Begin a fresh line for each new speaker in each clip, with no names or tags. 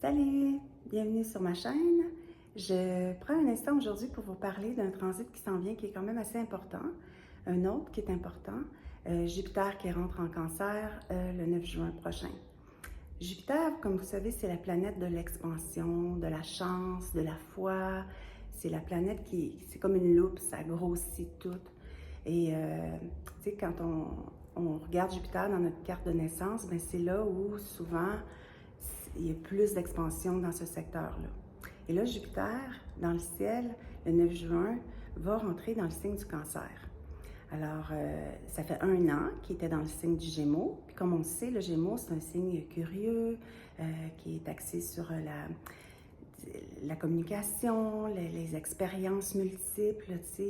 Salut! Bienvenue sur ma chaîne. Je prends un instant aujourd'hui pour vous parler d'un transit qui s'en vient, qui est quand même assez important. Un autre qui est important, Jupiter qui rentre en Cancer le 9 juin prochain. Jupiter, comme vous savez, c'est la planète de l'expansion, de la chance, de la foi. C'est la planète c'est comme une loupe, ça grossit tout. Et tu sais, quand on regarde Jupiter dans notre carte de naissance, ben c'est là où souvent il y a plus d'expansion dans ce secteur-là. Et là, Jupiter, dans le ciel, le 9 juin, va rentrer dans le signe du Cancer. Alors, ça fait 1 an qu'il était dans le signe du Gémeaux. Puis comme on le sait, le Gémeaux, c'est un signe curieux, qui est axé sur la communication, les expériences multiples, tu sais,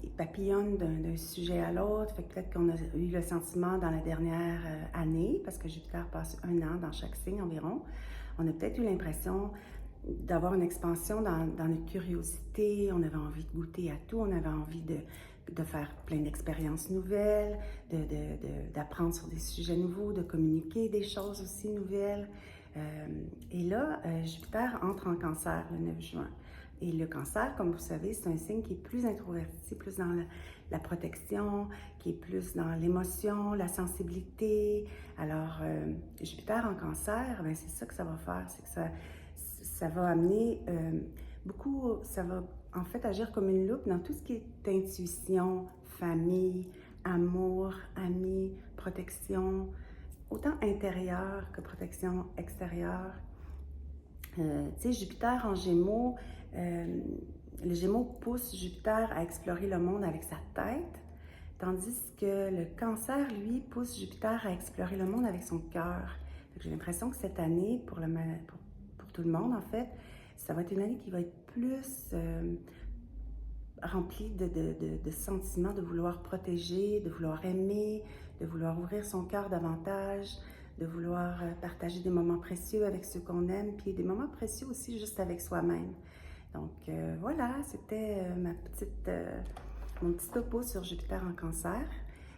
il papillonne d'un sujet à l'autre. Fait que peut-être qu'on a eu le sentiment dans la dernière année, parce que Jupiter passe 1 an dans chaque signe environ, on a peut-être eu l'impression d'avoir une expansion dans notre curiosité. On avait envie de goûter à tout, on avait envie de faire plein d'expériences nouvelles, d'apprendre sur des sujets nouveaux, de communiquer des choses aussi nouvelles. Et là, Jupiter entre en Cancer le 9 juin. Et le Cancer, comme vous savez, c'est un signe qui est plus introverti, plus dans la protection, qui est plus dans l'émotion, la sensibilité. Alors, Jupiter en Cancer, ben, c'est ça que ça va faire, c'est que ça va amener beaucoup, ça va en fait agir comme une loupe dans tout ce qui est intuition, famille, amour, amis, protection, autant intérieure que protection extérieure. Tu sais, Jupiter en Gémeaux, le Gémeaux pousse Jupiter à explorer le monde avec sa tête, tandis que le Cancer, lui, pousse Jupiter à explorer le monde avec son cœur. J'ai l'impression que cette année, pour tout le monde, en fait, ça va être une année qui va être plus remplie de sentiments de vouloir protéger, de vouloir aimer, de vouloir ouvrir son cœur davantage, de vouloir partager des moments précieux avec ceux qu'on aime, puis des moments précieux aussi juste avec soi-même. Donc voilà, c'était mon petit topo sur Jupiter en Cancer.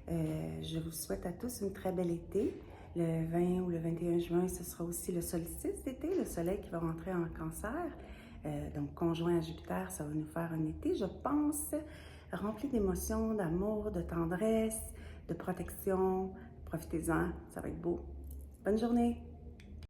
Je vous souhaite à tous une très belle été. Le 20 ou le 21 juin, ce sera aussi le solstice d'été, le soleil qui va rentrer en Cancer. Donc conjoint à Jupiter, ça va nous faire un été, je pense, rempli d'émotions, d'amour, de tendresse, de protection. Profitez-en, ça va être beau. Bonne journée!